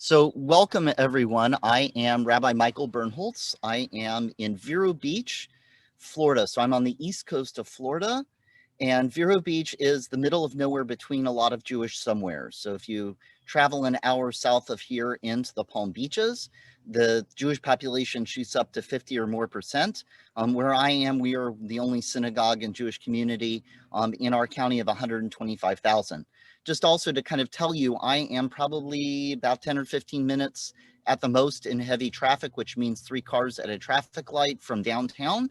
So welcome everyone. I am Rabbi Michael Birnholz. I am in Vero Beach, Florida. So I'm on the east coast of Florida, and Vero Beach is the middle of nowhere between a lot of Jewish somewheres. So if you travel an hour south of here into the Palm Beaches, the Jewish population shoots up to 50 or more percent. Where I am, we are the only synagogue and Jewish community in our county of 125,000. Just also to kind of tell you, I am probably about 10 or 15 minutes at the most in heavy traffic, which means 3 cars at a traffic light from downtown,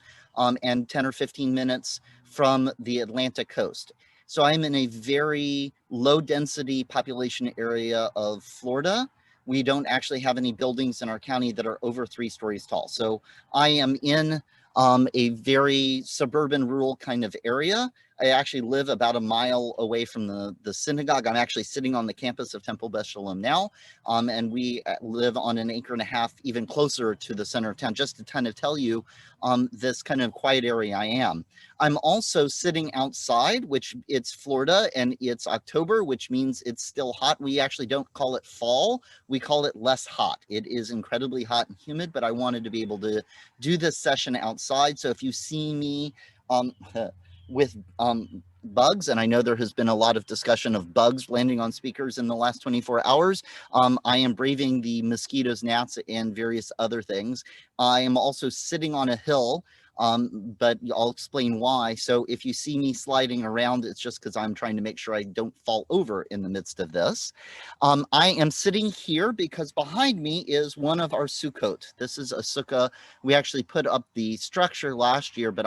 and 10 or 15 minutes from the Atlantic coast. So I'm in a very low density population area of Florida. We don't actually have any buildings in our county that are over 3 stories tall. So I am in a very suburban rural kind of area. I actually live about a mile away from the synagogue. I'm actually sitting on the campus of Temple Beth Shalom now, and we live on an acre and a half, even closer to the center of town, just to kind of tell you this kind of quiet area I am. I'm also sitting outside, which it's Florida and it's October, which means it's still hot. We actually don't call it fall. We call it less hot. It is incredibly hot and humid, but I wanted to be able to do this session outside. So if you see me with bugs, and I know there has been a lot of discussion of bugs landing on speakers in the last 24 hours. I am braving the mosquitoes, gnats, and various other things. I am also sitting on a hill, but I'll explain why. So if you see me sliding around, it's just because I'm trying to make sure I don't fall over in the midst of this. I am sitting here because behind me is one of our sukkot. This is a sukkah. We actually put up the structure last year, but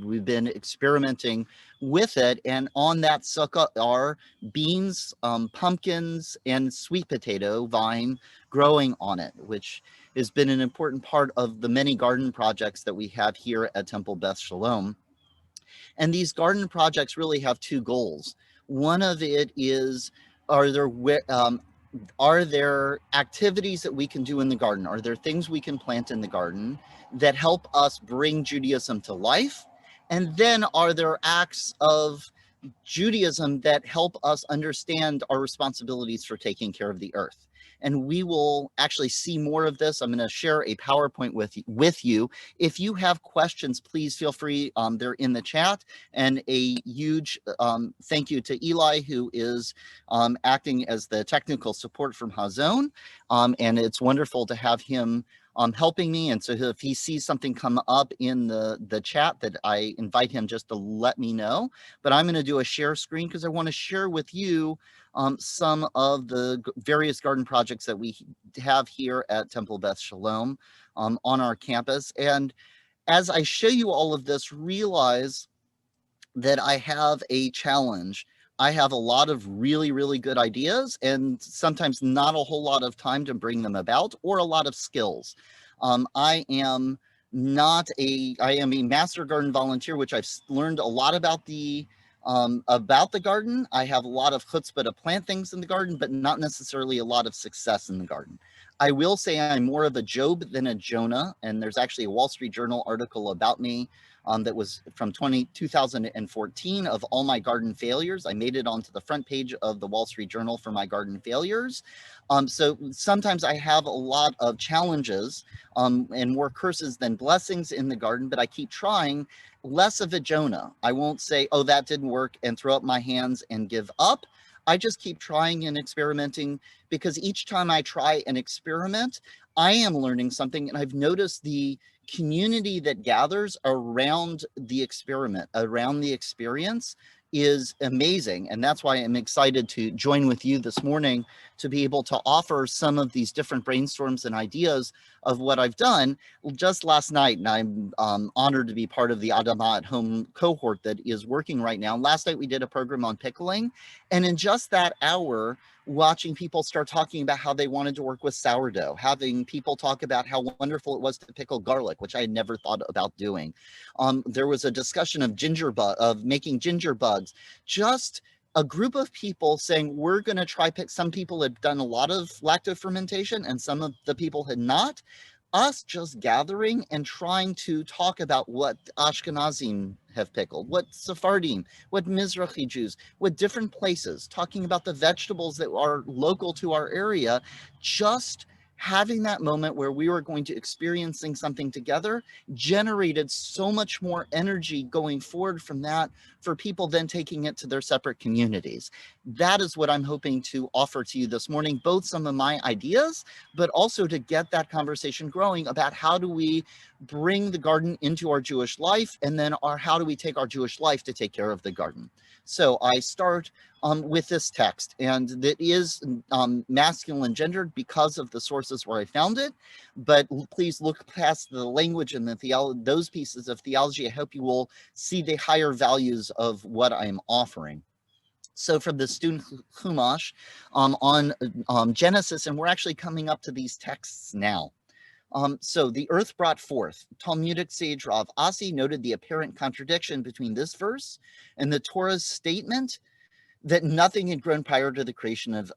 we've been experimenting with it. And on that sukkah are beans, pumpkins, and sweet potato vine growing on it, which has been an important part of the many garden projects that we have here at Temple Beth Shalom. And these garden projects really have 2 goals. One of it is, are there activities that we can do in the garden? Are there things we can plant in the garden that help us bring Judaism to life? And then are there acts of Judaism that help us understand our responsibilities for taking care of the earth? And we will actually see more of this. I'm going to share a PowerPoint with you. If you have questions, please feel free. They're in the chat. And a huge thank you to Eli, who is acting as the technical support from Hazon. And it's wonderful to have him helping me. And so if he sees something come up in the chat, that I invite him just to let me know. But I'm going to do a share screen because I want to share with you some of the various garden projects that we have here at Temple Beth Shalom on our campus. And as I show you all of this, realize that I have a challenge. I have a lot of really, really good ideas and sometimes not a whole lot of time to bring them about, or a lot of skills. I am a master garden volunteer, which I've learned a lot about the garden. I have a lot of chutzpah to plant things in the garden, but not necessarily a lot of success in the garden. I will say I'm more of a Job than a Jonah, and there's actually a Wall Street Journal article about me that was from 2014 of all my garden failures. I made it onto the front page of the Wall Street Journal for my garden failures. So sometimes I have a lot of challenges and more curses than blessings in the garden, but I keep trying. Less of a Jonah. I won't say, oh, that didn't work, and throw up my hands and give up. I just keep trying and experimenting, because each time I try and experiment, I am learning something. And I've noticed the community that gathers around the experiment, around the experience, is amazing. And that's why I'm excited to join with you this morning to be able to offer some of these different brainstorms and ideas of what I've done just last night. And I'm honored to be part of the Adama at Home cohort that is working right now. Last night we did a program on pickling, and in just that hour, watching people start talking about how they wanted to work with sourdough, having people talk about how wonderful it was to pickle garlic, which I had never thought about doing. There was a discussion of making ginger bugs. Just a group of people saying, we're going to try pick. Some people had done a lot of lacto fermentation and some of the people had not. us just gathering and trying to talk about what Ashkenazim have pickled, what Sephardim, what Mizrahi Jews, what different places, talking about the vegetables that are local to our area, just having that moment where we were going to experiencing something together generated so much more energy going forward from that for people then taking it to their separate communities. That is what I'm hoping to offer to you this morning, both some of my ideas, but also to get that conversation growing about how do we bring the garden into our Jewish life, and then how do we take our Jewish life to take care of the garden. So I start with this text, and that is masculine gendered because of the sources where I found it, but please look past the language and those pieces of theology. I hope you will see the higher values of what I'm offering. So from the student Chumash on Genesis, and we're actually coming up to these texts now. So the earth brought forth. Talmudic sage Rav Asi noted the apparent contradiction between this verse and the Torah's statement that nothing had grown prior to the creation of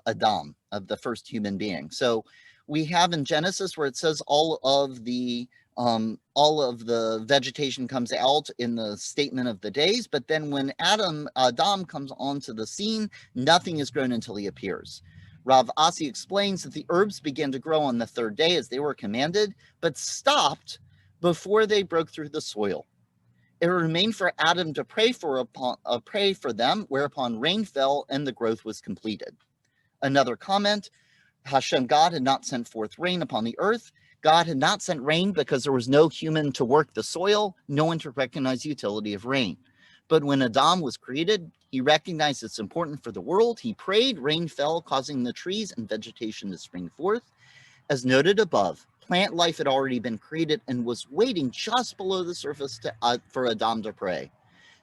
Adam, of the first human being. So we have in Genesis where it says all of the vegetation comes out in the statement of the days, but then when Adam comes onto the scene, nothing is grown until he appears. Rav Asi explains that the herbs began to grow on the third day as they were commanded, but stopped before they broke through the soil. It remained for Adam to pray for them, whereupon rain fell and the growth was completed. Another comment, Hashem God had not sent forth rain upon the earth. God had not sent rain because there was no human to work the soil, no one to recognize the utility of rain. But when Adam was created, he recognized it's important for the world. He prayed, rain fell, causing the trees and vegetation to spring forth. As noted above, plant life had already been created and was waiting just below the surface for Adam to pray.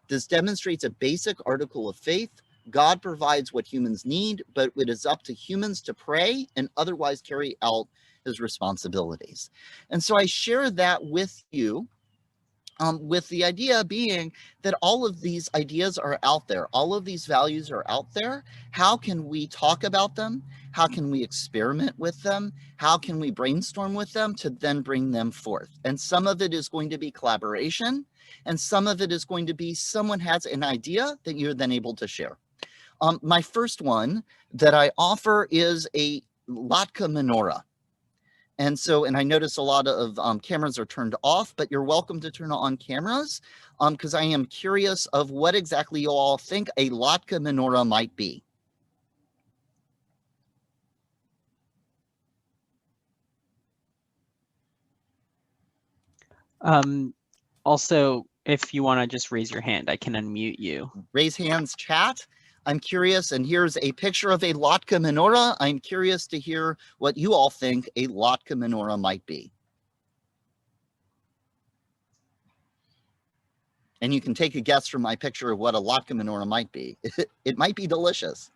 This demonstrates a basic article of faith. God provides what humans need, but it is up to humans to pray and otherwise carry out his responsibilities. And so I share that with you, with the idea being that all of these ideas are out there. All of these values are out there. How can we talk about them? How can we experiment with them? How can we brainstorm with them to then bring them forth? And some of it is going to be collaboration, and some of it is going to be someone has an idea that you're then able to share. My first one that I offer is a latke menorah. And so, and I notice a lot of cameras are turned off, but you're welcome to turn on cameras because I am curious of what exactly you all think a latke menorah might be. Also, if you want to just raise your hand, I can unmute you. Raise hands, chat. I'm curious, and here's a picture of a latke menorah. I'm curious to hear what you all think a latke menorah might be. And you can take a guess from my picture of what a latke menorah might be. It might be delicious.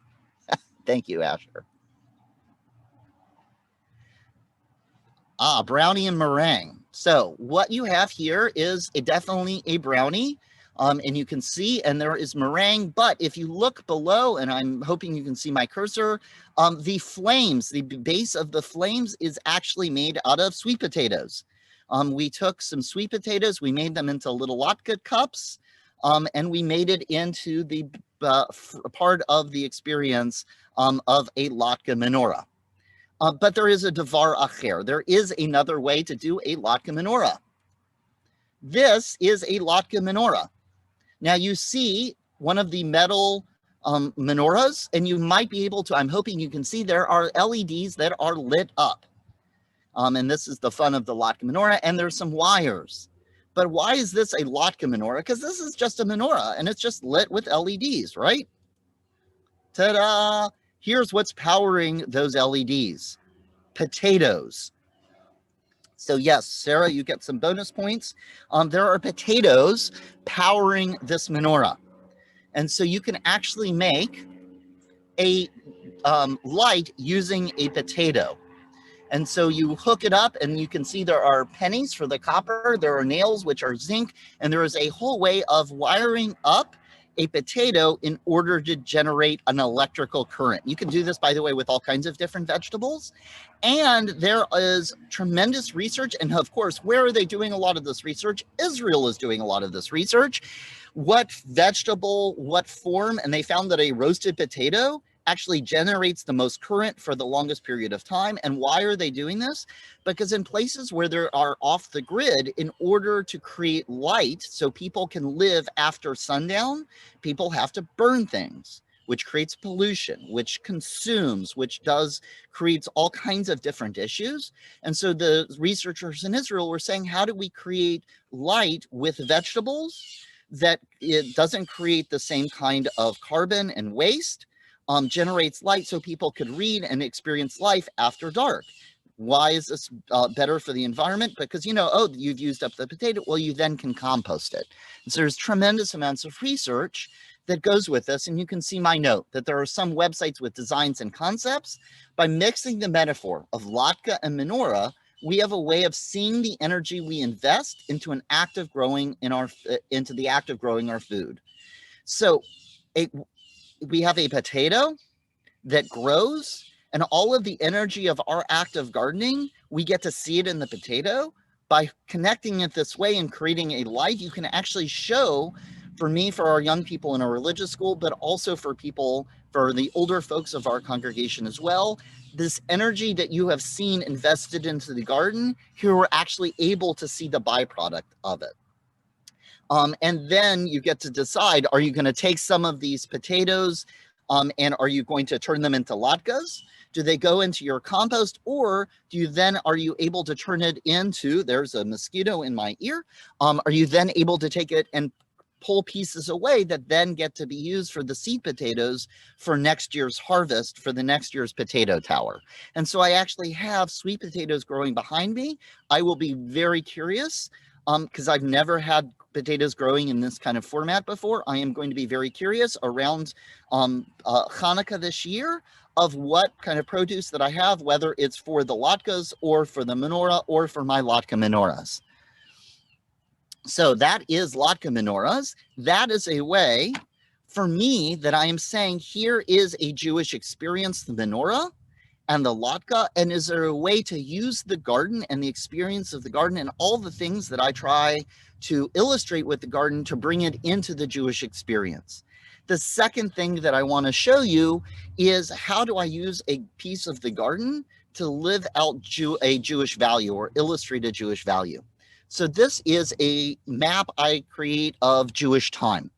Thank you, Asher. Brownie and meringue. So what you have here is definitely a brownie. And you can see, and there is meringue, but if you look below, and I'm hoping you can see my cursor, the flames, the base of the flames is actually made out of sweet potatoes. We took some sweet potatoes, we made them into little latke cups, and we made it into the part of the experience of a latke menorah. But there is a davar acher. There is another way to do a latke menorah. This is a latke menorah. Now you see one of the metal menorahs, and you might be able to, I'm hoping you can see there are LEDs that are lit up. And this is the fun of the latke menorah, and there's some wires. But why is this a latke menorah? Because this is just a menorah, and it's just lit with LEDs, right? Ta-da! Here's what's powering those LEDs. Potatoes. So yes, Sarah, you get some bonus points. There are potatoes powering this menorah. And so you can actually make a light using a potato. And so you hook it up and you can see there are pennies for the copper, there are nails which are zinc, and there is a whole way of wiring up a potato in order to generate an electrical current. You can do this, by the way, with all kinds of different vegetables. And there is tremendous research. And of course, where are they doing a lot of this research? Israel is doing a lot of this research. What vegetable, what form? And they found that a roasted potato actually generates the most current for the longest period of time. And why are they doing this? Because in places where there are off the grid, in order to create light so people can live after sundown, people have to burn things, which creates pollution, which consumes, which creates all kinds of different issues. And so the researchers in Israel were saying, how do we create light with vegetables that it doesn't create the same kind of carbon and waste, generates light so people could read and experience life after dark? Why is this better for the environment? Because, oh, you've used up the potato. Well, you then can compost it. And so there's tremendous amounts of research that goes with this. And you can see my note that there are some websites with designs and concepts. By mixing the metaphor of latke and menorah, we have a way of seeing the energy we invest into an act of growing into the act of growing our food. So we have a potato that grows, and all of the energy of our act of gardening, we get to see it in the potato. By connecting it this way and creating a light, you can actually show, for me, for our young people in our religious school, but also for the older folks of our congregation as well, this energy that you have seen invested into the garden, here we're actually able to see the byproduct of it. And then you get to decide, are you going to take some of these potatoes and are you going to turn them into latkes? Do they go into your compost, or are you able to turn it into, there's a mosquito in my ear, are you then able to take it and pull pieces away that then get to be used for the seed potatoes for next year's harvest, for the next year's potato tower? And so I actually have sweet potatoes growing behind me. I will be very curious because I've never had potatoes growing in this kind of format before. I am going to be very curious around Hanukkah this year of what kind of produce that I have, whether it's for the latkes or for the menorah or for my latke menorahs. So that is latke menorahs. That is a way for me that I am saying here is a Jewish experience, the menorah and the latke, and is there a way to use the garden and the experience of the garden and all the things that I try to illustrate with the garden to bring it into the Jewish experience? The second thing that I want to show you is how do I use a piece of the garden to live out a Jewish value or illustrate a Jewish value. So this is a map I create of Jewish time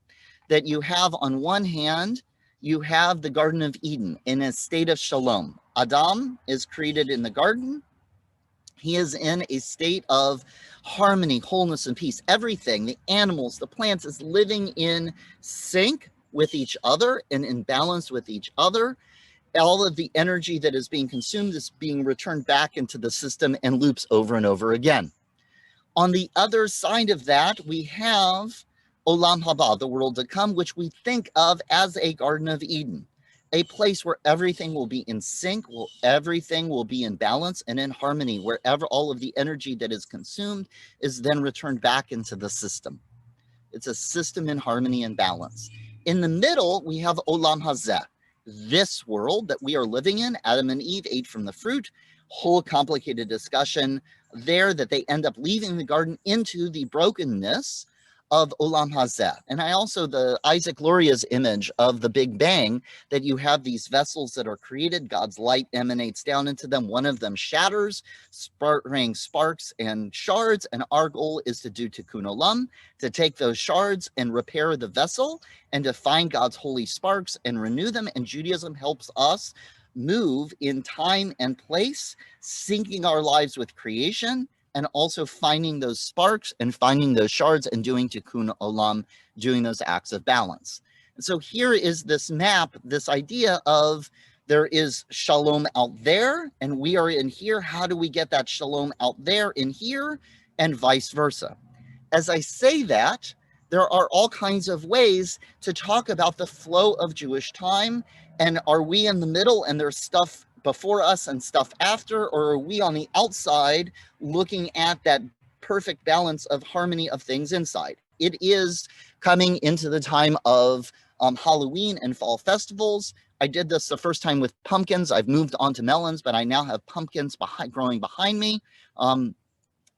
that you have on one hand, you have the Garden of Eden in a state of shalom. Adam is created in the garden. He is in a state of harmony, wholeness, and peace. Everything, the animals, the plants, is living in sync with each other and in balance with each other. All of the energy that is being consumed is being returned back into the system and loops over and over again. On the other side of that, we have Olam Haba, the world to come, which we think of as a Garden of Eden, a place where everything will be in sync, everything will be in balance and in harmony, wherever all of the energy that is consumed is then returned back into the system. It's a system in harmony and balance. In the middle, we have Olam Hazeh, this world that we are living in. Adam and Eve ate from the fruit, whole complicated discussion there that they end up leaving the garden into the brokenness of Olam Hazeh. And I also, the Isaac Luria's image of the Big Bang, that you have these vessels that are created, God's light emanates down into them, one of them shatters, spraying sparks and shards, and our goal is to do Tikkun Olam, to take those shards and repair the vessel, and to find God's holy sparks and renew them. And Judaism helps us move in time and place, syncing our lives with creation, and also finding those sparks and finding those shards and doing Tikkun Olam, doing those acts of balance. And so here is this map, this idea of there is shalom out there and we are in here. How do we get that shalom out there in here, and vice versa? As I say that, there are all kinds of ways to talk about the flow of Jewish time. And are we in the middle and there's stuff before us and stuff after, or are we on the outside looking at that perfect balance of harmony of things inside? it is coming into the time of Halloween and fall festivals. I did this the first time with pumpkins. I've moved on to melons, but I now have pumpkins growing behind me.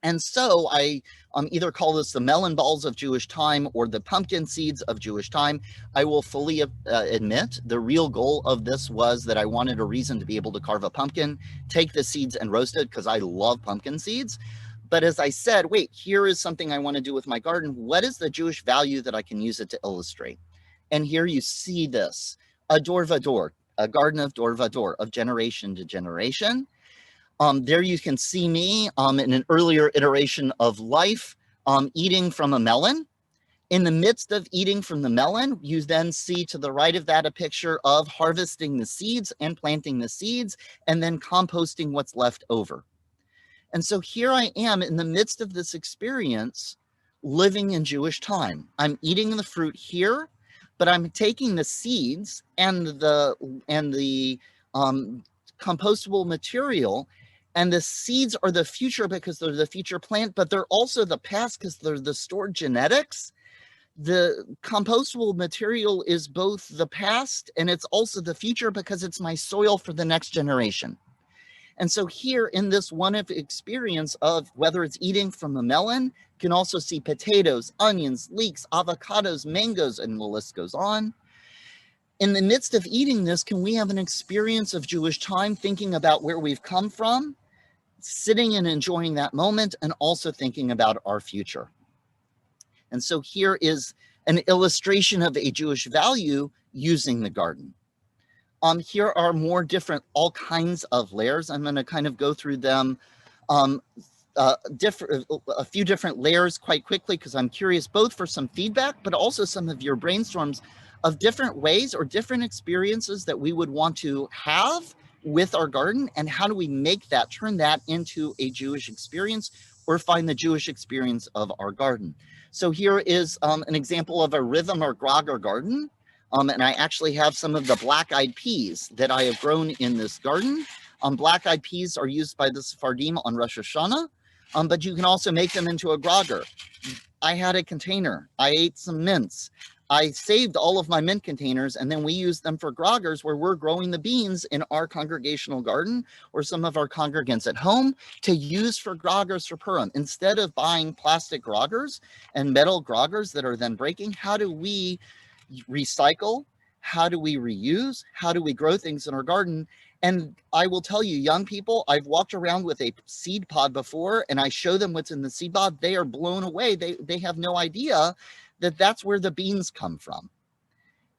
And so I either call this the melon balls of Jewish time or the pumpkin seeds of Jewish time. I will fully admit the real goal of this was that I wanted a reason to be able to carve a pumpkin, take the seeds and roast it because I love pumpkin seeds. But as I said, wait, here is something I want to do with my garden. What is the Jewish value that I can use it to illustrate? And here you see this, a dor vador, a garden of dor vador, of generation to generation. There you can see me in an earlier iteration of life eating from a melon. In the midst of eating from the melon, you then see to the right of that a picture of harvesting the seeds and planting the seeds and then composting what's left over. And so here I am in the midst of this experience living in Jewish time. I'm eating the fruit here, but I'm taking the seeds and the compostable material, and the seeds are the future because they're the future plant, but they're also the past because they're the stored genetics. The compostable material is both the past and it's also the future because it's my soil for the next generation. And so here in this one of experience of whether it's eating from a melon, you can also see potatoes, onions, leeks, avocados, mangoes, and the list goes on. In the midst of eating this, can we have an experience of Jewish time, thinking about where we've come from, sitting and enjoying that moment, and also thinking about our future? And so here is an illustration of a Jewish value using the garden. Here are more different, all kinds of layers. I'm going to kind of go through them, a few different layers quite quickly because I'm curious both for some feedback, but also some of your brainstorms of different ways or different experiences that we would want to have with our garden, and how do we make that, turn that into a Jewish experience or find the Jewish experience of our garden. So here is an example of a rhythm or grogger garden. And I actually have some of the black-eyed peas that I have grown in this garden. Black-eyed peas are used by the Sephardim on Rosh Hashanah, but you can also make them into a grogger. I had a container. I ate some mints. I saved all of my mint containers, and then we used them for groggers where we're growing the beans in our congregational garden or some of our congregants at home to use for groggers for Purim. Instead of buying plastic groggers and metal groggers that are then breaking, how do we recycle? How do we reuse? How do we grow things in our garden? And I will tell you, young people, I've walked around with a seed pod before and I show them what's in the seed pod. They are blown away. They have no idea that that's where the beans come from.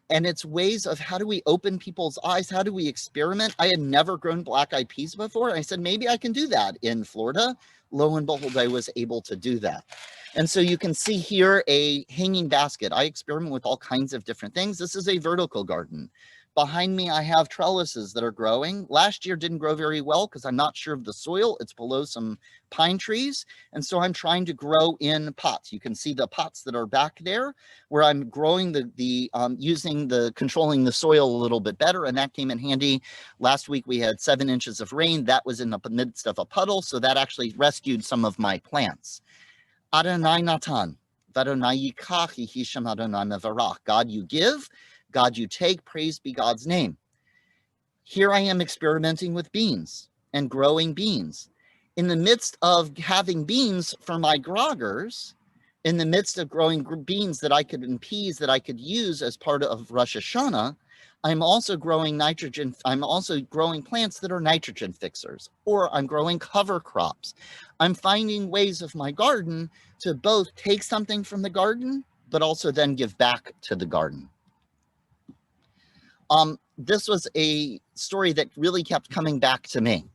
And it's ways of how do we open people's eyes? How do we experiment? I had never grown black-eyed peas before. And I said, maybe I can do that in Florida. Lo and behold, I was able to do that. And so you can see here a hanging basket. I experiment with all kinds of different things. This is a vertical garden. Behind me, I have trellises that are growing. Last year didn't grow very well because I'm not sure of the soil. It's below some pine trees. And so I'm trying to grow in pots. You can see the pots that are back there where I'm growing controlling the soil a little bit better. And that came in handy. Last week we had 7 inches of rain. That was in the midst of a puddle. So that actually rescued some of my plants. Adonai Natan, Vadonai Yikach, Yihisham Adonai Mevarach. God you give, God you take, praise be God's name. Here I am experimenting with beans and growing beans. In the midst of having beans for my groggers, in the midst of growing beans and peas that I could use as part of Rosh Hashanah, I'm also growing plants that are nitrogen fixers, or I'm growing cover crops. I'm finding ways of my garden to both take something from the garden, but also then give back to the garden. This was a story that really kept coming back to me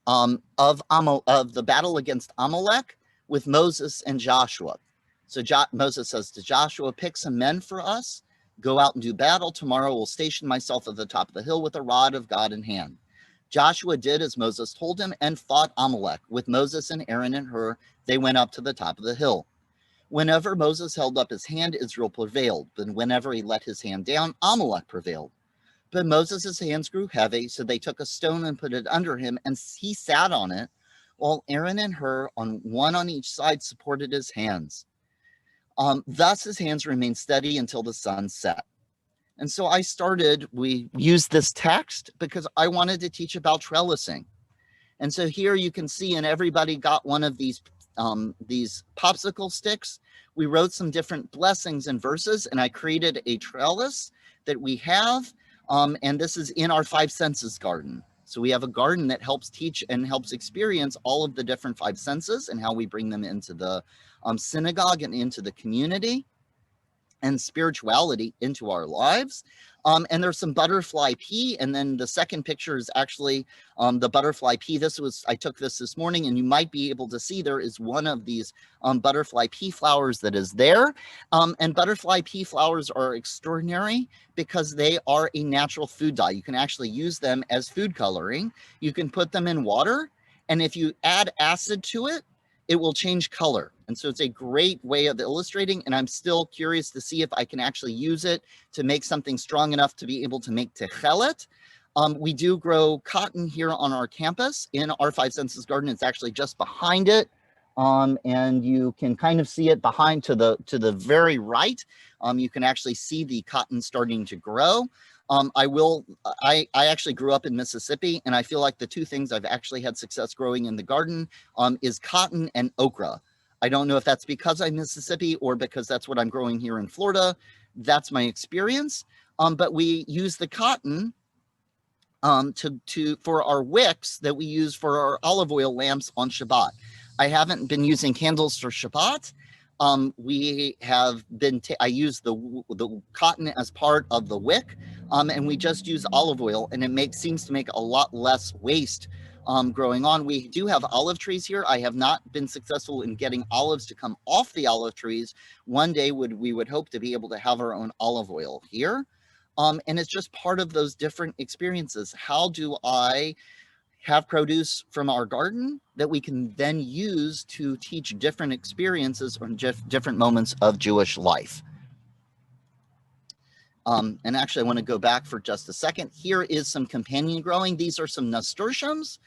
of the battle against Amalek with Moses and Joshua. So Moses says to Joshua, pick some men for us, go out and do battle. Tomorrow we'll station myself at the top of the hill with a rod of God in hand. Joshua did as Moses told him and fought Amalek. With Moses and Aaron and Hur, they went up to the top of the hill. Whenever Moses held up his hand, Israel prevailed. But whenever he let his hand down, Amalek prevailed. But Moses' hands grew heavy, so they took a stone and put it under him, and he sat on it, while Aaron and Hur, one on each side, supported his hands. Thus his hands remained steady until the sun set. And so we used this text because I wanted to teach about trellising. And so here you can see, and everybody got one of these popsicle sticks. We wrote some different blessings and verses, and I created a trellis that we have. And this is in our 5 senses garden. So we have a garden that helps teach and helps experience all of the different 5 senses and how we bring them into the synagogue and into the community and spirituality into our lives. And there's some butterfly pea. And then the second picture is actually the butterfly pea. I took this morning, and you might be able to see there is one of these butterfly pea flowers that is there. And butterfly pea flowers are extraordinary because they are a natural food dye. You can actually use them as food coloring. You can put them in water, and if you add acid to it, it will change color. And so it's a great way of illustrating, and I'm still curious to see if I can actually use it to make something strong enough to be able to make techelet. We do grow cotton here on our campus in our 5 senses garden. It's actually just behind it. And you can kind of see it behind to the very right. You can actually see the cotton starting to grow. I actually grew up in Mississippi, and I feel like the 2 things I've actually had success growing in the garden is cotton and okra. I don't know if that's because I'm Mississippi or because that's what I'm growing here in Florida. That's my experience. But we use the cotton for our wicks that we use for our olive oil lamps on Shabbat. I haven't been using candles for Shabbat. I use the cotton as part of the wick, and we just use olive oil, and it seems to make a lot less waste growing on. We do have olive trees here. I have not been successful in getting olives to come off the olive trees. One day we would hope to be able to have our own olive oil here. And it's just part of those different experiences. How do I have produce from our garden that we can then use to teach different experiences or different moments of Jewish life? And actually, I want to go back for just a second. Here is some companion growing. These are some nasturtiums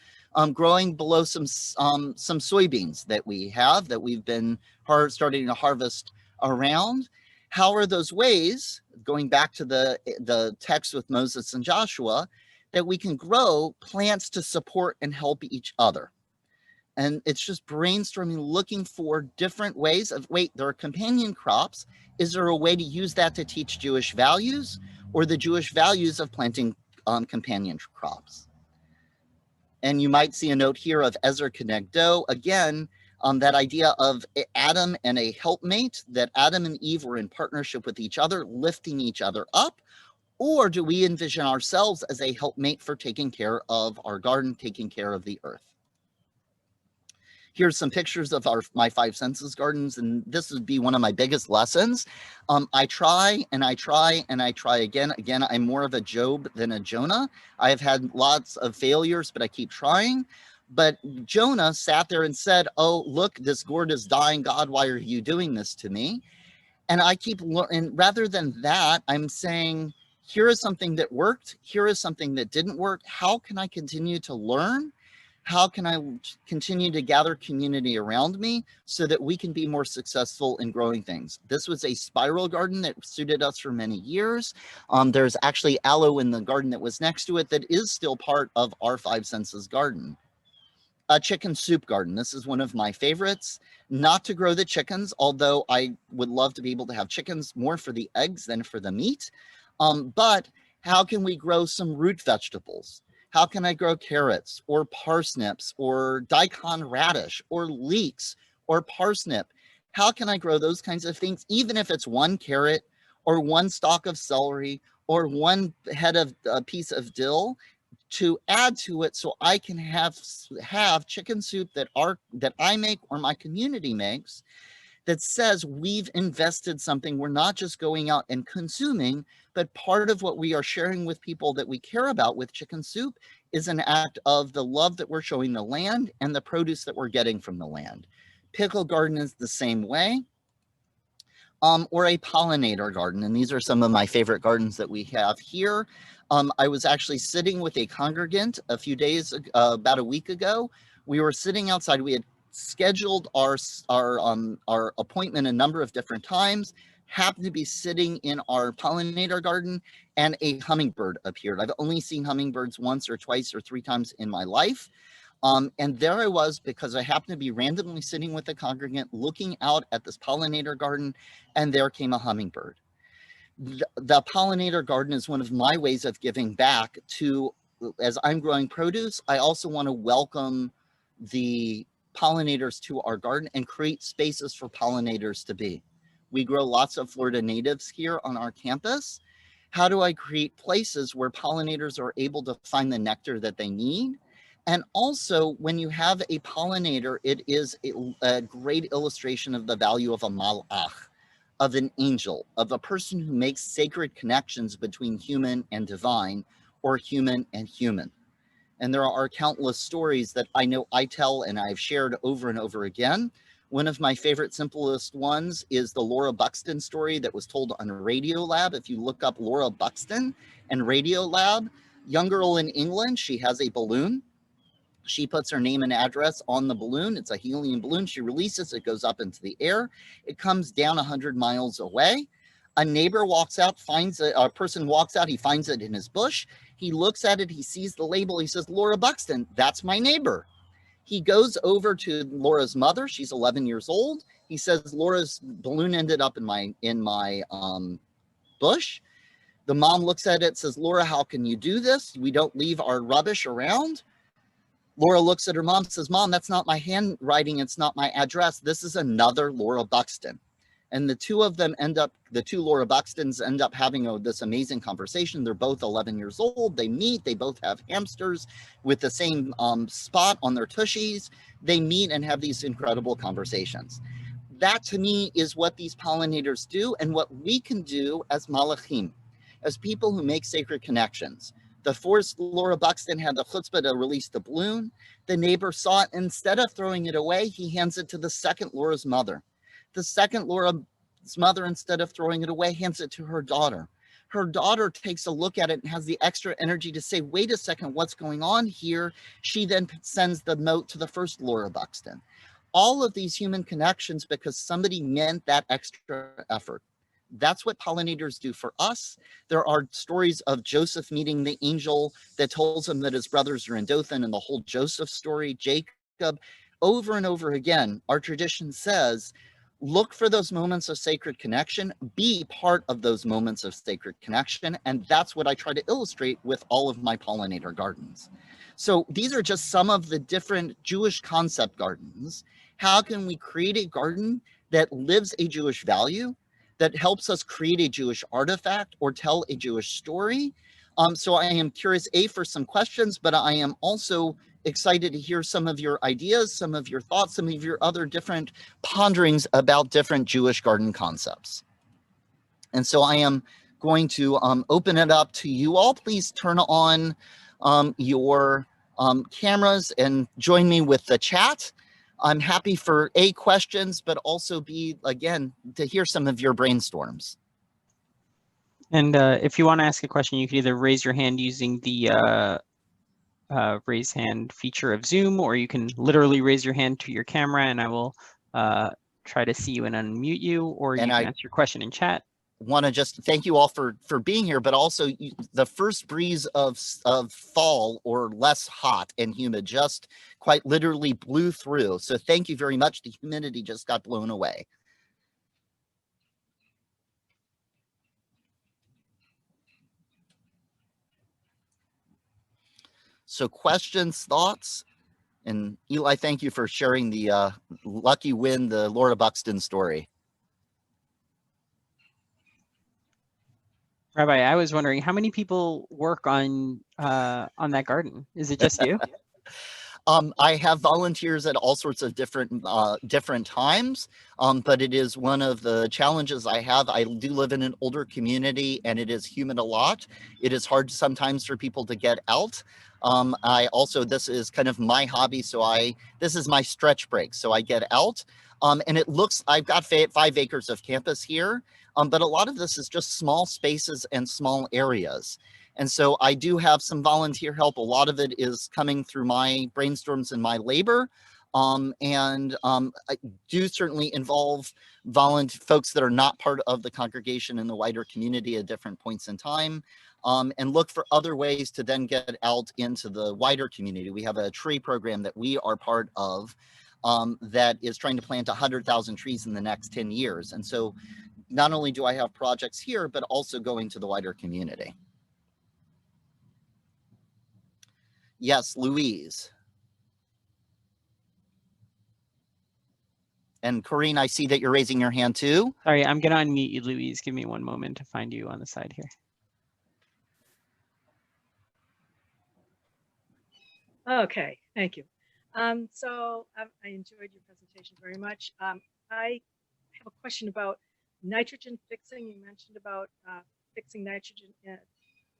growing below some soybeans that we've been starting to harvest around. How are those ways, going back to the text with Moses and Joshua, that we can grow plants to support and help each other? And it's just brainstorming, looking for different ways of, wait, there are companion crops. Is there a way to use that to teach Jewish values, or the Jewish values of planting companion crops? And you might see a note here of Ezer Kenegdo. Again, that idea of Adam and a helpmate, that Adam and Eve were in partnership with each other, lifting each other up. Or do we envision ourselves as a helpmate for taking care of our garden, taking care of the earth? Here's some pictures of my 5 senses gardens, and this would be one of my biggest lessons. I try and I try and I try again. Again, I'm more of a Job than a Jonah. I've had lots of failures, but I keep trying. But Jonah sat there and said, oh, look, this gourd is dying. God, why are you doing this to me? And I keep learning. Rather than that, I'm saying, here is something that worked. Here is something that didn't work. How can I continue to learn? How can I continue to gather community around me so that we can be more successful in growing things? This was a spiral garden that suited us for many years. There's actually aloe in the garden that was next to it that is still part of our 5 senses garden. A chicken soup garden. This is one of my favorites. Not to grow the chickens, although I would love to be able to have chickens more for the eggs than for the meat. But how can we grow some root vegetables? How can I grow carrots or parsnips or daikon radish or leeks or parsnip? How can I grow those kinds of things, even if it's 1 carrot or 1 stalk of celery or 1 head of a piece of dill, to add to it so I can have chicken soup that I make or my community makes, that says we've invested something. We're not just going out and consuming, but part of what we are sharing with people that we care about with chicken soup is an act of the love that we're showing the land and the produce that we're getting from the land. Pickle garden is the same way. Or a pollinator garden. And these are some of my favorite gardens that we have here. I was actually sitting with a congregant a few days, about a week ago. We were sitting outside. We had scheduled our appointment a number of different times, happened to be sitting in our pollinator garden, and a hummingbird appeared. I've only seen hummingbirds once or twice or 3 times in my life. And there I was because I happened to be randomly sitting with a congregant looking out at this pollinator garden, and there came a hummingbird. The pollinator garden is one of my ways of giving back to, as I'm growing produce, I also want to welcome the pollinators to our garden and create spaces for pollinators to be. We grow lots of Florida natives here on our campus. How do I create places where pollinators are able to find the nectar that they need? And also, when you have a pollinator, it is a great illustration of the value of a malach, of an angel, of a person who makes sacred connections between human and divine, or human and human. And there are countless stories that I know I tell and I've shared over and over again. One of my favorite, simplest ones is the Laura Buxton story that was told on Radiolab. If you look up Laura Buxton and Radiolab, young girl in England, she has a balloon. She puts her name and address on the balloon. It's a helium balloon. She releases it, goes up into the air. It comes down 100 miles away. A neighbor walks out, finds it, a person walks out, he finds it in his bush. He looks at it, he sees the label, he says, Laura Buxton, that's my neighbor. He goes over to Laura's mother, she's 11 years old. He says, Laura's balloon ended up in my bush. The mom looks at it, says, Laura, how can you do this? We don't leave our rubbish around. Laura looks at her mom, says, Mom, that's not my handwriting, it's not my address. This is another Laura Buxton. And the two of them the two Laura Buxtons end up having this amazing conversation. They're both 11 years old. They meet. They both have hamsters with the same spot on their tushies. They meet and have these incredible conversations. That, to me, is what these pollinators do and what we can do as malachim, as people who make sacred connections. The first Laura Buxton had the chutzpah to release the balloon. The neighbor saw it. Instead of throwing it away, he hands it to the second Laura's mother. The second Laura's mother, instead of throwing it away, hands it to her daughter. Her daughter takes a look at it and has the extra energy to say, wait a second, what's going on here? She then sends the note to the first Laura Buxton. All of these human connections because somebody meant that extra effort. That's what pollinators do for us. There are stories of Joseph meeting the angel that tells him that his brothers are in Dothan, and the whole Joseph story, Jacob. Over and over again, our tradition says, look for those moments of sacred connection, be part of those moments of sacred connection, and that's what I try to illustrate with all of my pollinator gardens. So these are just some of the different Jewish concept gardens. How can we create a garden that lives a Jewish value, that helps us create a Jewish artifact or tell a Jewish story? So I am curious, for some questions, but I am also excited to hear some of your ideas, some of your thoughts, some of your other different ponderings about different Jewish garden concepts. And so I am going to open it up to you all. Please turn on your cameras and join me with the chat. I'm happy for questions, but also again, to hear some of your brainstorms. And if you want to ask a question, you can either raise your hand using the raise hand feature of Zoom, or you can literally raise your hand to your camera and I will try to see you and unmute you, or you can ask your question in chat. Want to just thank you all for being here, but also the first breeze of fall, or less hot and humid, just quite literally blew through. So thank you very much. The humidity just got blown away. So questions, thoughts? And Eli, thank you for sharing the lucky win, the Laura Buxton story. Rabbi, I was wondering, how many people work on that garden? Is it just you? I have volunteers at all sorts of different times, but it is one of the challenges I have. I do live in an older community, and it is humid a lot. It is hard sometimes for people to get out. This is kind of my hobby, so this is my stretch break. So I get out, and I've got 5 acres of campus here, but a lot of this is just small spaces and small areas. And so I do have some volunteer help. A lot of it is coming through my brainstorms and my labor. I do certainly involve folks that are not part of the congregation in the wider community at different points in time, and look for other ways to then get out into the wider community. We have a tree program that we are part of that is trying to plant 100,000 trees in the next 10 years. And so not only do I have projects here, but also going to the wider community. Yes, Louise. And Corinne, I see that you're raising your hand too. Sorry, I'm going to unmute you, Louise. Give me one moment to find you on the side here. Okay, thank you. I enjoyed your presentation very much. I have a question about nitrogen fixing. You mentioned about fixing nitrogen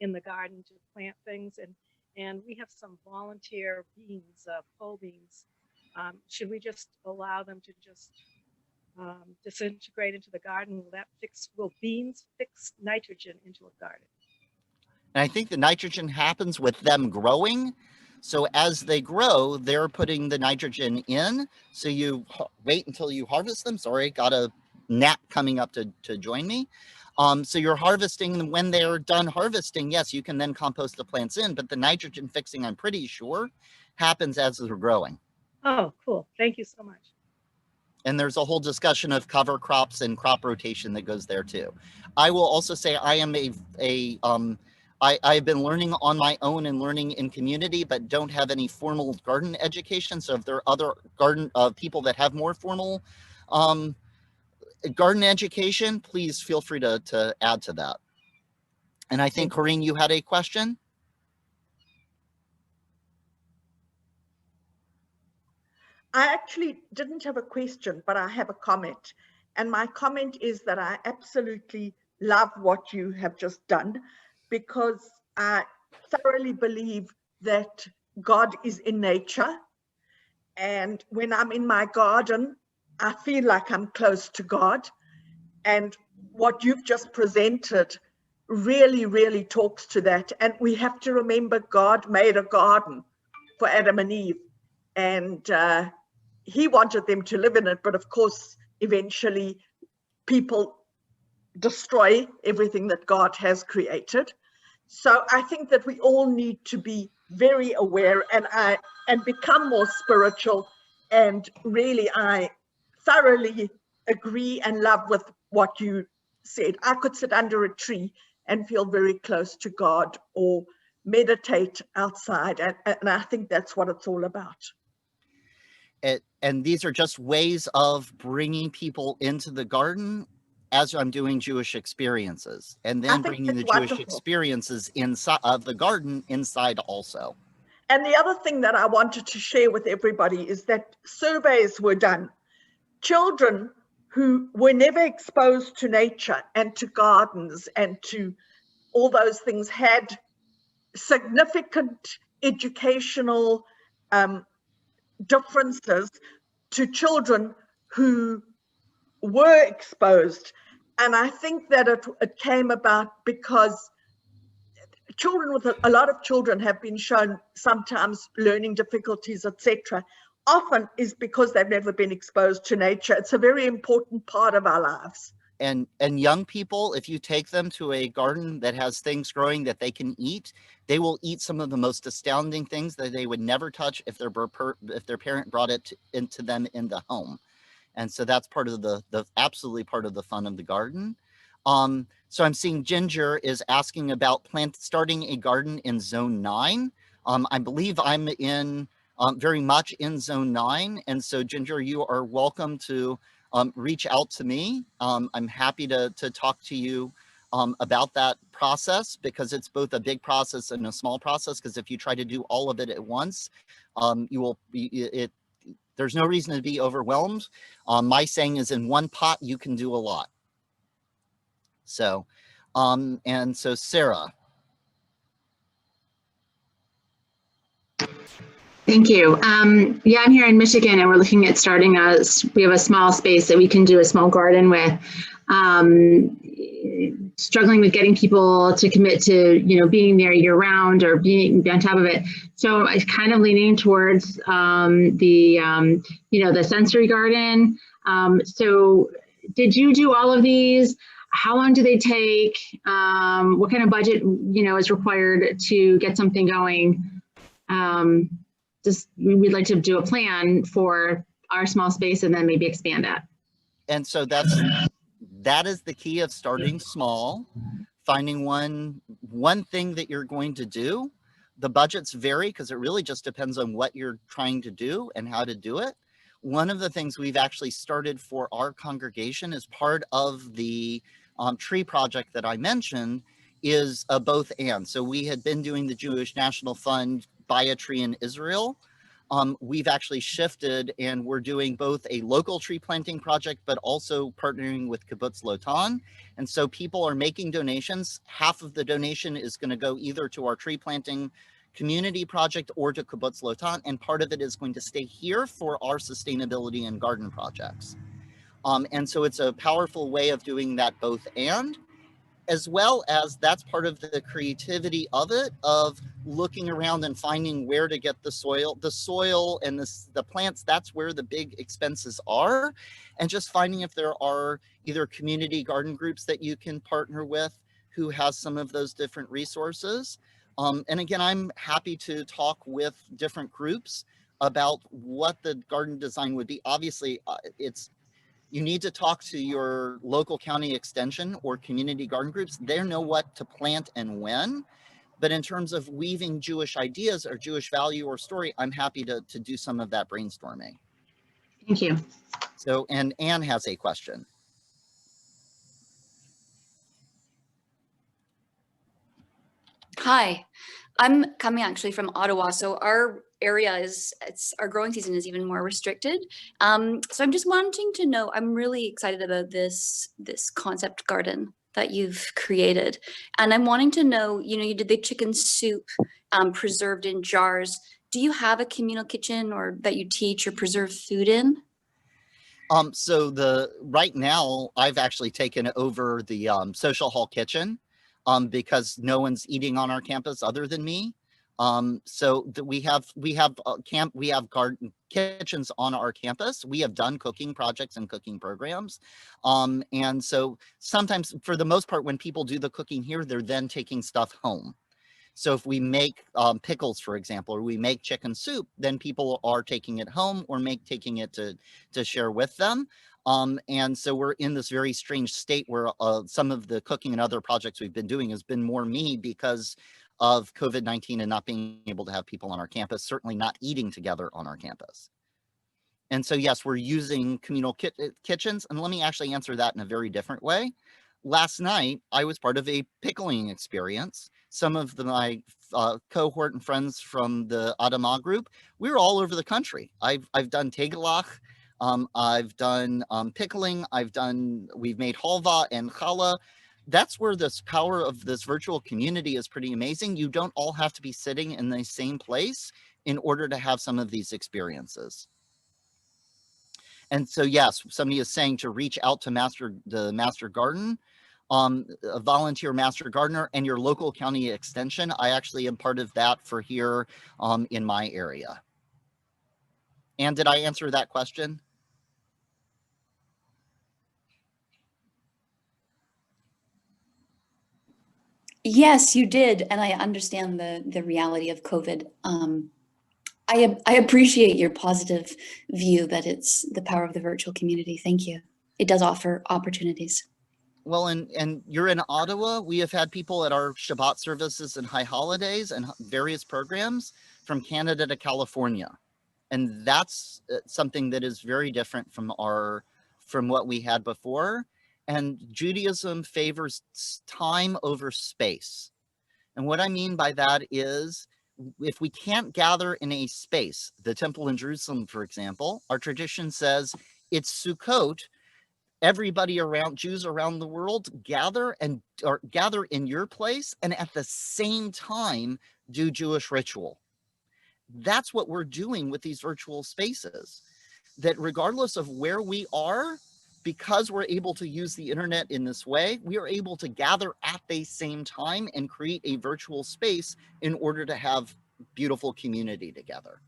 in the garden to plant things, and we have some volunteer beans, pole beans. Should we just allow them to just disintegrate into the garden? Will beans fix nitrogen into a garden? And I think the nitrogen happens with them growing. So as they grow, they're putting the nitrogen in. So you wait until you harvest them. Sorry, got a gnat coming up to join me. So you're harvesting, and when they're done harvesting, yes, you can then compost the plants in, but the nitrogen fixing, I'm pretty sure, happens as they're growing. Oh, cool. Thank you so much. And there's a whole discussion of cover crops and crop rotation that goes there too. I will also say I am I've been learning on my own and learning in community, but don't have any formal garden education. So if there are other garden people that have more formal garden education, please feel free to add to that. And I think, Corinne, you had a question? I actually didn't have a question, but I have a comment. And my comment is that I absolutely love what you have just done, because I thoroughly believe that God is in nature. And when I'm in my garden, I feel like I'm close to God. And what you've just presented really, really talks to that. And we have to remember God made a garden for Adam and Eve. And he wanted them to live in it. But of course, eventually people destroy everything that God has created. So I think that we all need to be very aware and become more spiritual. And really, I thoroughly agree and love with what you said. I could sit under a tree and feel very close to God, or meditate outside. And I think that's what it's all about. And these are just ways of bringing people into the garden as I'm doing Jewish experiences, and then bringing the Jewish experiences inside of the garden inside also. And the other thing that I wanted to share with everybody is that surveys were done. Children who were never exposed to nature and to gardens and to all those things had significant educational differences to children who were exposed. And I think that it came about because a lot of children have been shown sometimes learning difficulties, etc. Often is because they've never been exposed to nature. It's a very important part of our lives. And young people, if you take them to a garden that has things growing that they can eat, they will eat some of the most astounding things that they would never touch if their parent brought it into them in the home. And so that's part of the absolutely part of the fun of the garden. So I'm seeing Ginger is asking about starting a garden in Zone 9. I believe I'm in very much in Zone 9. And so Ginger, you are welcome to reach out to me. I'm happy to talk to you about that process, because it's both a big process and a small process, because if you try to do all of it at once, there's no reason to be overwhelmed. My saying is, in one pot, you can do a lot. So, and so Sarah. Thank you. Yeah, I'm here in Michigan, and we're looking at starting we have a small space that we can do a small garden with. struggling with getting people to commit to, being there year round or being on top of it. So I kind of leaning towards the sensory garden. So did you do all of these? How long do they take? What kind of budget, is required to get something going? We'd like to do a plan for our small space and then maybe expand it. And so that is the key of starting small, finding one thing that you're going to do. The budgets vary because it really just depends on what you're trying to do and how to do it. One of the things we've actually started for our congregation as part of the tree project that I mentioned is a both and. So we had been doing the Jewish National Fund Buy a Tree in Israel. We've actually shifted and we're doing both a local tree planting project, but also partnering with Kibbutz Lotan. And so people are making donations. Half of the donation is going to go either to our tree planting community project or to Kibbutz Lotan. And part of it is going to stay here for our sustainability and garden projects. And so it's a powerful way of doing that both and, as well as that's part of the creativity of it, of looking around and finding where to get the soil and the plants. That's where the big expenses are. And just finding if there are either community garden groups that you can partner with who has some of those different resources. And again, I'm happy to talk with different groups about what the garden design would be. Obviously, you need to talk to your local county extension or community garden groups. They know what to plant and when. But in terms of weaving Jewish ideas or Jewish value or story, I'm happy to do some of that brainstorming. Thank you. So, and Anne has a question. Hi, I'm coming actually from Ottawa. So our area our growing season is even more restricted. So I'm just wanting to know, I'm really excited about this concept garden that you've created. And I'm wanting to know, you did the chicken soup preserved in jars. Do you have a communal kitchen or that you teach or preserve food in? So right now I've actually taken over the social hall kitchen because no one's eating on our campus other than me. So we have garden kitchens on our campus. We have done cooking projects and cooking programs. And so sometimes, for the most part, when people do the cooking here, they're then taking stuff home. So if we make pickles, for example, or we make chicken soup, then people are taking it home or taking it to share with them. And so we're in this very strange state where some of the cooking and other projects we've been doing has been more me because of COVID-19 and not being able to have people on our campus, certainly not eating together on our campus. And so, yes, we're using communal kitchens. And let me actually answer that in a very different way. Last night, I was part of a pickling experience. Some of my cohort and friends from the Adamah group, we were all over the country. I've done tegelach, I've done pickling, we've made halva and challah. That's where this power of this virtual community is pretty amazing. You don't all have to be sitting in the same place in order to have some of these experiences. And so, yes, somebody is saying to reach out to the Master Garden, a volunteer Master Gardener, and your local county extension. I actually am part of that for here in my area. And did I answer that question? Yes, you did. And I understand the reality of COVID. I appreciate your positive view that it's the power of the virtual community. Thank you. It does offer opportunities. Well, and you're in Ottawa. We have had people at our Shabbat services and high holidays and various programs from Canada to California. And that's something that is very different from what we had before. And Judaism favors time over space. And what I mean by that is, if we can't gather in a space, the temple in Jerusalem, for example, our tradition says it's Sukkot, everybody around, Jews around the world, gather in your place and at the same time do Jewish ritual. That's what we're doing with these virtual spaces, that regardless of where we are, because we're able to use the internet in this way, we are able to gather at the same time and create a virtual space in order to have beautiful community together.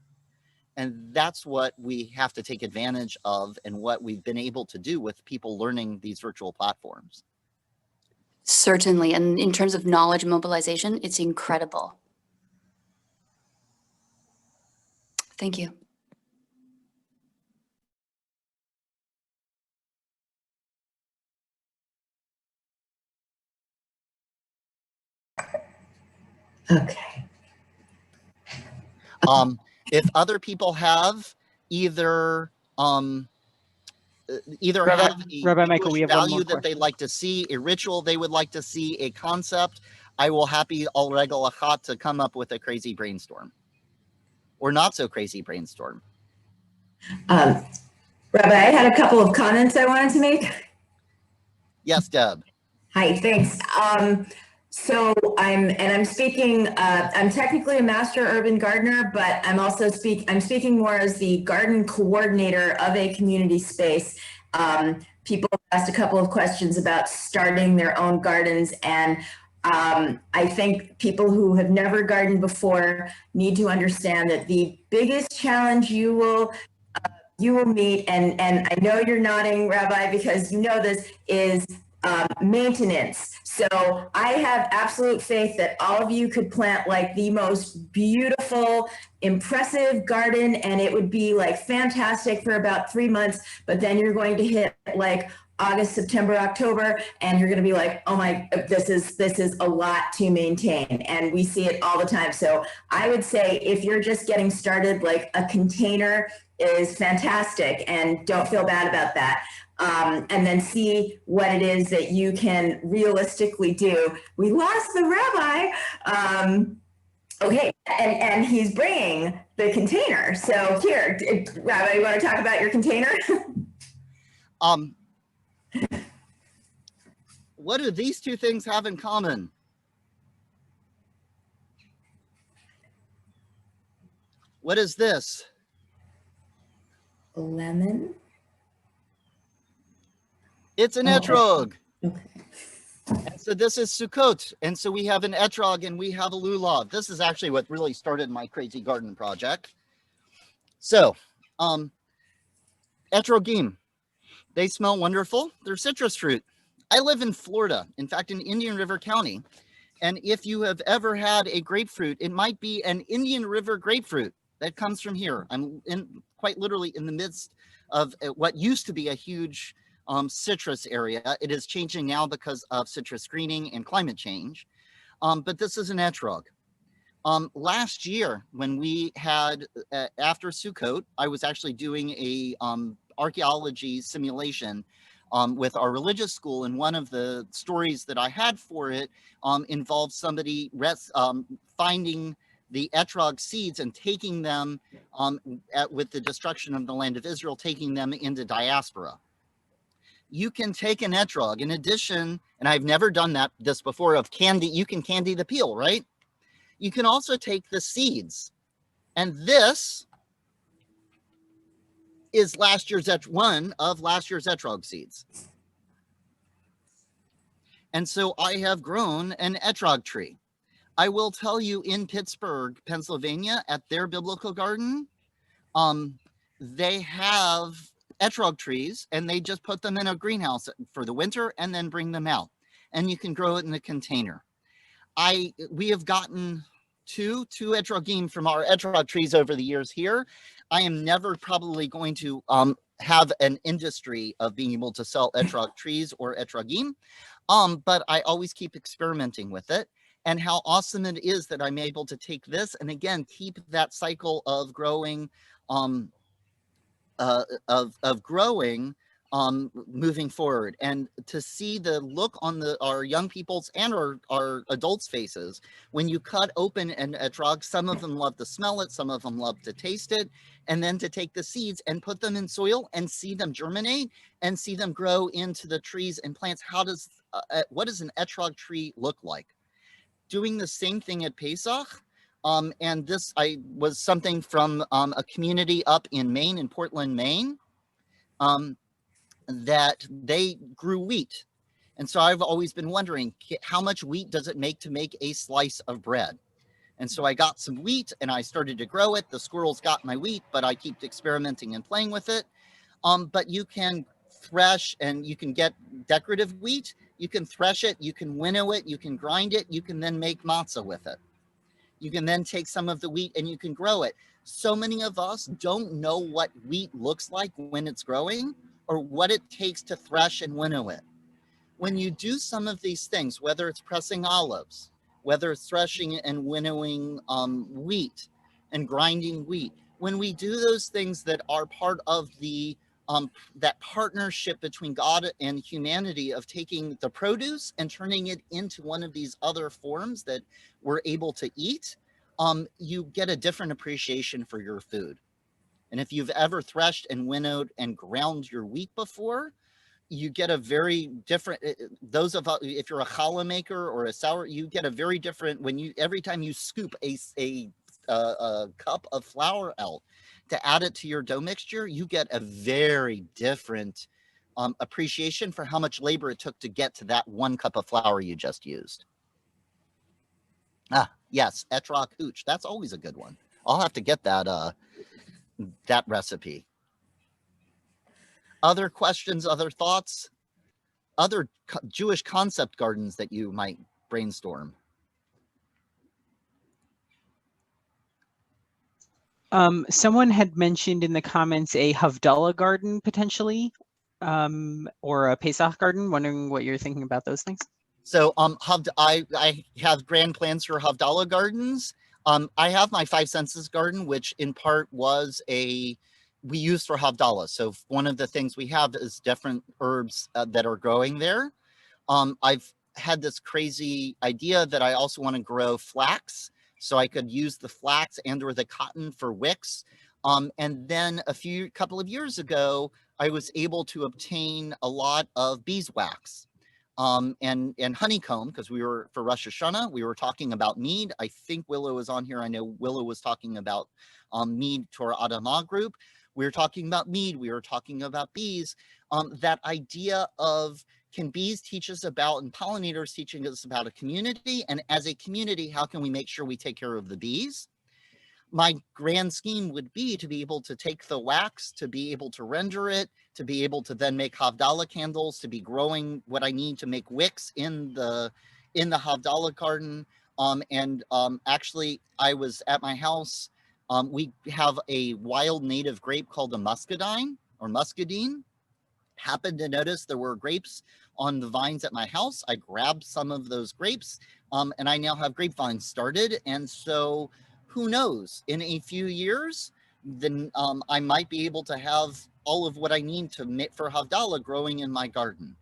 And that's what we have to take advantage of and what we've been able to do with people learning these virtual platforms. Certainly. And in terms of knowledge mobilization, it's incredible. Thank you. Okay. If other people have either Rabbi, have a Rabbi Michael, we Jewish have one value more that they'd question. like to see, a ritual they would like to see, a concept, I will happy al regel achat to come up with a crazy brainstorm or not so crazy brainstorm. Rabbi, I had a couple of comments I wanted to make. Yes, Deb. Hi, thanks. So I'm speaking, I'm technically a master urban gardener, but I'm also speaking more as the garden coordinator of a community space. People asked a couple of questions about starting their own gardens, and I think people who have never gardened before need to understand that the biggest challenge you will meet, and I know you're nodding, Rabbi, because you know this, is maintenance. So I have absolute faith that all of you could plant like the most beautiful, impressive garden, and it would be like fantastic for about 3 months, but then you're going to hit like August, September, October, and you're going to be like, oh my, this is a lot to maintain. And we see it all the time. So I would say if you're just getting started, like a container is fantastic, and don't feel bad about that. And then see what it is that you can realistically do. We lost the Rabbi. Okay, and he's bringing the container. So here, Rabbi, you want to talk about your container? What do these two things have in common? What is this? Lemon. It's an Oh, etrog. okay. And so this is Sukkot. And so we have an etrog and we have a lulav. This is actually what really started my crazy garden project. So, etrogim, they smell wonderful. They're citrus fruit. I live in Florida, in fact, in Indian River County. And if you have ever had a grapefruit, it might be an Indian River grapefruit that comes from here. I'm quite literally in the midst of what used to be a huge citrus area. It is changing now because of citrus greening and climate change. But this is an etrog. Last year, when we had, after Sukkot, I was actually doing a archaeology simulation with our religious school, and one of the stories that I had for it involved somebody finding the etrog seeds and taking them, with the destruction of the land of Israel, taking them into diaspora. You can take an etrog, in addition, and I've never done this before, of candy, you can candy the peel, right? You can also take the seeds, and this is one of last year's etrog seeds. And so I have grown an etrog tree. I will tell you, in Pittsburgh, Pennsylvania, at their biblical garden, they have etrog trees, and they just put them in a greenhouse for the winter and then bring them out, and you can grow it in a container. We have gotten two etrogim from our etrog trees over the years here. I am never probably going to have an industry of being able to sell etrog trees or etrogim, but I always keep experimenting with it. And how awesome it is that I'm able to take this and again keep that cycle of growing, moving forward, and to see the look on our young people's and our adults' faces when you cut open an etrog. Some of them love to smell it, some of them love to taste it, and then to take the seeds and put them in soil and see them germinate and see them grow into the trees and plants. What does an etrog tree look like? Doing the same thing at Pesach. And this was something from a community up in Maine, in Portland, Maine. that they grew wheat. And so I've always been wondering, how much wheat does it make to make a slice of bread? And so I got some wheat and I started to grow it. The squirrels got my wheat, but I keep experimenting and playing with it. But you can thresh and you can get decorative wheat. You can thresh it, you can winnow it, you can grind it, you can then make matzah with it. You can then take some of the wheat and you can grow it. So many of us don't know what wheat looks like when it's growing or what it takes to thresh and winnow it. When you do some of these things, whether it's pressing olives, whether it's threshing and winnowing wheat and grinding wheat, when we do those things that are part of the that partnership between God and humanity of taking the produce and turning it into one of these other forms that we're able to eat, you get a different appreciation for your food. And if you've ever threshed and winnowed and ground your wheat before, you get a very different, those of, if you're a challah maker or a sour, you get a very different, when you, every time you scoop a cup of flour out to add it to your dough mixture, you get a very different appreciation for how much labor it took to get to that 1 cup of flour you just used. Ah, yes, etrog hooch. That's always a good one. I'll have to get that that recipe. Other questions, other thoughts, other Jewish concept gardens that you might brainstorm? Someone had mentioned in the comments a Havdalah garden potentially, or a Pesach garden. Wondering what you're thinking about those things. So I have grand plans for Havdalah gardens. I have my 5 senses garden, which in part was we used for Havdalah. So one of the things we have is different herbs that are growing there. I've had this crazy idea that I also want to grow flax, so I could use the flax and or the cotton for wicks. And then a couple of years ago, I was able to obtain a lot of beeswax and honeycomb, because we were, for Rosh Hashanah, we were talking about mead. I think Willow is on here. I know Willow was talking about mead to our Adamah group. We were talking about mead. We were talking about bees. That idea of, can bees teach us about, and pollinators teaching us about a community? And as a community, how can we make sure we take care of the bees? My grand scheme would be to be able to take the wax, to be able to render it, to be able to then make Havdalah candles, to be growing what I need to make wicks in the Havdalah garden. Actually, I was at my house. We have a wild native grape called the muscadine or muscadine. Happened to notice there were grapes on the vines at my house. I grabbed some of those grapes, and I now have grapevines started. And so who knows, in a few years, then I might be able to have all of what I need to make for Havdalah growing in my garden.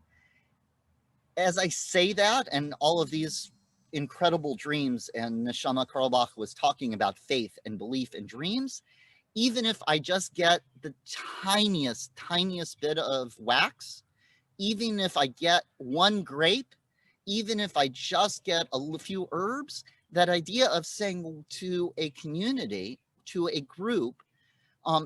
As I say that, and all of these incredible dreams, and Neshama Karlbach was talking about faith and belief and dreams, even if I just get the tiniest bit of wax, even if I get 1 grape, even if I just get a few herbs, that idea of saying to a community, to a group,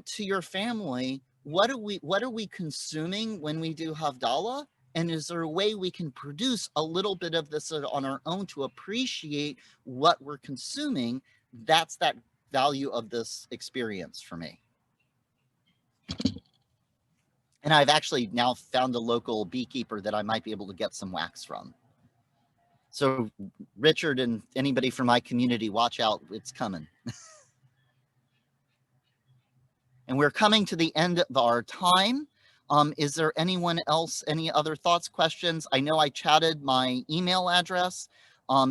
to your family, what are we consuming when we do Havdalah? And is there a way we can produce a little bit of this on our own to appreciate what we're consuming? That's that value of this experience for me. And I've actually now found a local beekeeper that I might be able to get some wax from. So Richard and anybody from my community, watch out, it's coming. And we're coming to the end of our time. Is there anyone else, any other thoughts, questions? I know I chatted my email address.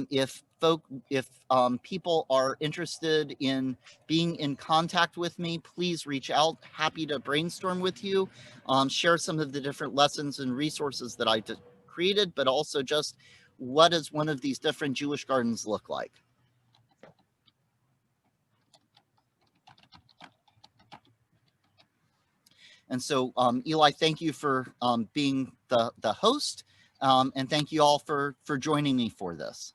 If people are interested in being in contact with me, please reach out. Happy to brainstorm with you, share some of the different lessons and resources that I created, but also just what does one of these different Jewish gardens look like? And so, Eli, thank you for being the host, and thank you all for joining me for this.